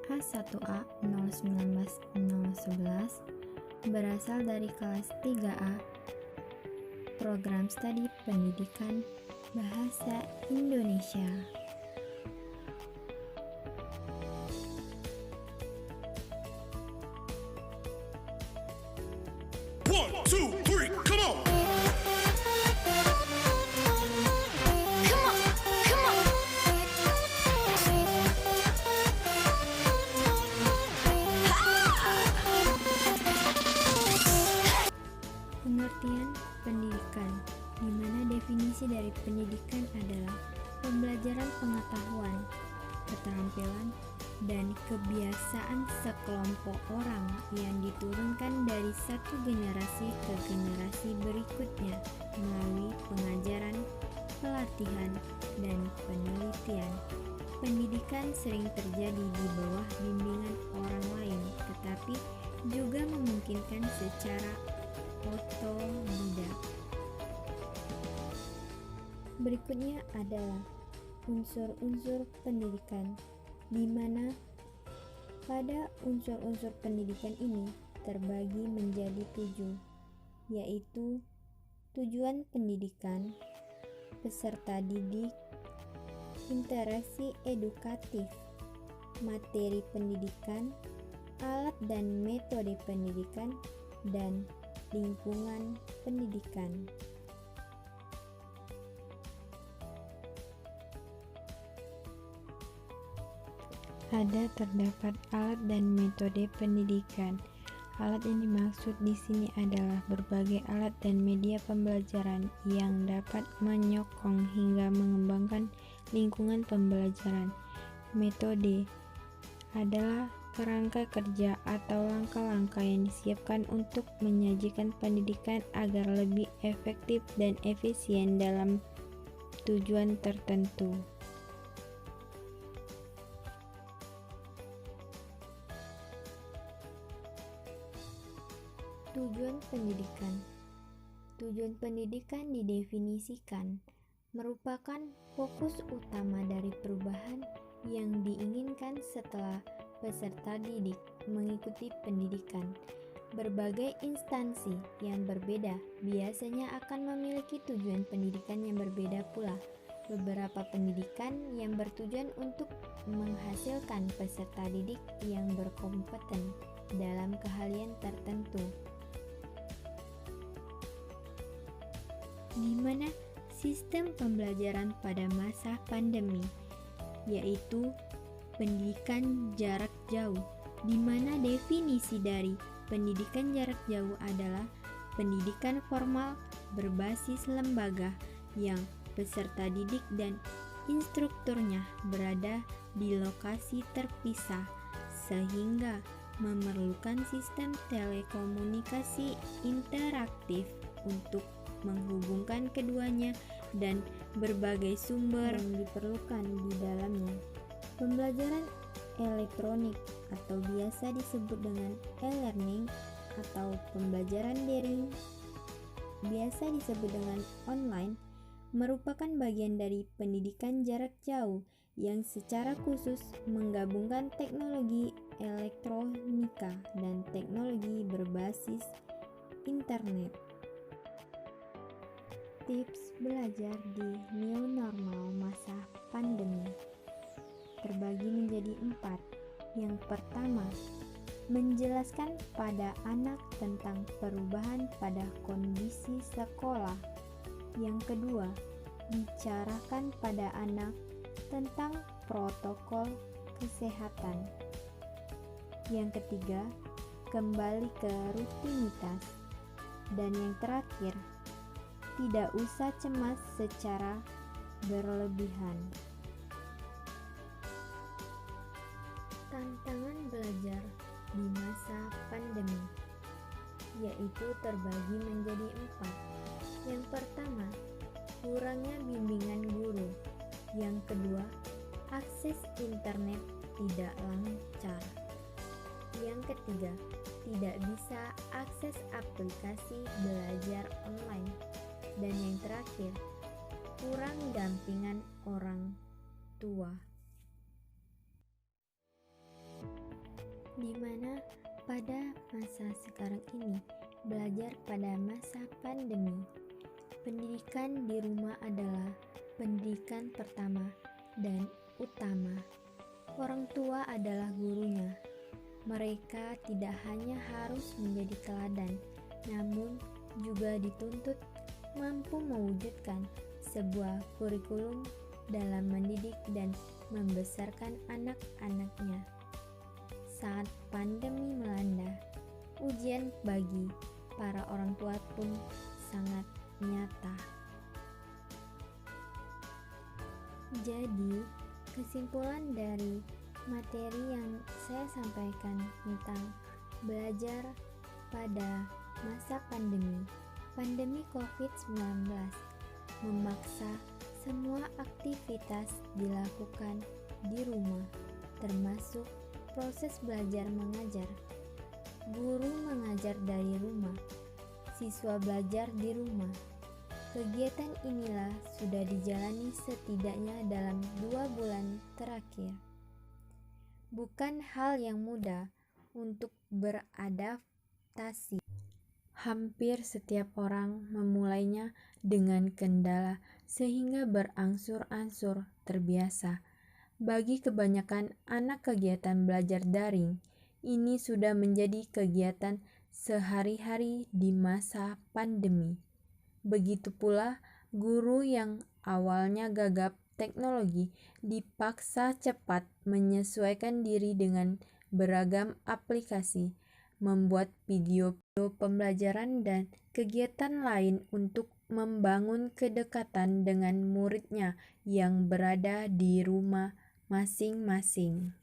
A1A 019-011 berasal dari kelas 3A Program Studi Pendidikan Bahasa Indonesia. One, two, three, come on! Pengertian pendidikan, di mana definisi dari pendidikan adalah pembelajaran pengetahuan, keterampilan, dan kebiasaan sekelompok orang yang diturunkan dari satu generasi ke generasi berikutnya melalui pengajaran, pelatihan, dan penelitian. Pendidikan sering terjadi di bawah bimbingan orang lain, tetapi juga memungkinkan secara otodidak. Berikutnya adalah unsur-unsur pendidikan, di mana pada unsur-unsur pendidikan ini terbagi menjadi 7, yaitu tujuan pendidikan, peserta didik, interaksi edukatif, materi pendidikan, alat dan metode pendidikan, dan lingkungan pendidikan. Terdapat alat dan metode pendidikan. Alat yang dimaksud di sini adalah berbagai alat dan media pembelajaran yang dapat menyokong hingga mengembangkan lingkungan pembelajaran. Metode adalah kerangka kerja atau langkah-langkah yang disiapkan untuk menyajikan pendidikan agar lebih efektif dan efisien dalam tujuan tertentu. Tujuan pendidikan. Tujuan pendidikan didefinisikan merupakan fokus utama dari perubahan yang diinginkan setelah peserta didik mengikuti pendidikan. Berbagai instansi yang berbeda biasanya akan memiliki tujuan pendidikan yang berbeda pula. Beberapa pendidikan yang bertujuan untuk menghasilkan peserta didik yang berkompeten dalam keahlian tertentu, di mana sistem pembelajaran pada masa pandemi, yaitu pendidikan jarak jauh, di mana definisi dari pendidikan jarak jauh adalah pendidikan formal berbasis lembaga yang peserta didik dan instrukturnya berada di lokasi terpisah, sehingga memerlukan sistem telekomunikasi interaktif untuk menghubungkan keduanya dan berbagai sumber yang diperlukan di dalamnya. Pembelajaran elektronik atau biasa disebut dengan e-learning atau pembelajaran daring biasa disebut dengan online merupakan bagian dari pendidikan jarak jauh yang secara khusus menggabungkan teknologi elektronika dan teknologi berbasis internet. Tips belajar di new normal masa pandemi terbagi menjadi 4. Yang pertama, menjelaskan pada anak tentang perubahan pada kondisi sekolah. Yang kedua, bicarakan pada anak tentang protokol kesehatan. Yang ketiga, kembali ke rutinitas. Dan yang terakhir, tidak usah cemas secara berlebihan. Tantangan belajar di masa pandemi yaitu terbagi menjadi 4. Yang pertama, kurangnya bimbingan guru. Yang kedua, akses internet tidak lancar. Yang ketiga, tidak bisa akses aplikasi belajar online. Dan yang terakhir, kurang dampingan orang tua. di mana pada masa sekarang ini belajar pada masa pandemi. Pendidikan di rumah adalah pendidikan pertama dan utama. Orang tua adalah gurunya. Mereka tidak hanya harus menjadi teladan, namun juga dituntut mampu mewujudkan sebuah kurikulum dalam mendidik dan membesarkan anak-anaknya. Saat pandemi melanda, ujian bagi para orang tua pun sangat nyata. Jadi, kesimpulan dari materi yang saya sampaikan tentang belajar pada masa pandemi COVID-19 memaksa semua aktivitas dilakukan di rumah, termasuk proses belajar mengajar. Guru mengajar dari rumah, siswa belajar di rumah. Kegiatan inilah sudah dijalani setidaknya dalam 2 bulan terakhir. Bukan hal yang mudah untuk beradaptasi. Hampir setiap orang memulainya dengan kendala sehingga berangsur-angsur terbiasa. Bagi kebanyakan anak, kegiatan belajar daring ini sudah menjadi kegiatan sehari-hari di masa pandemi. Begitu pula guru yang awalnya gagap teknologi dipaksa cepat menyesuaikan diri dengan beragam aplikasi, membuat video pembelajaran dan kegiatan lain untuk membangun kedekatan dengan muridnya yang berada di rumah masing-masing.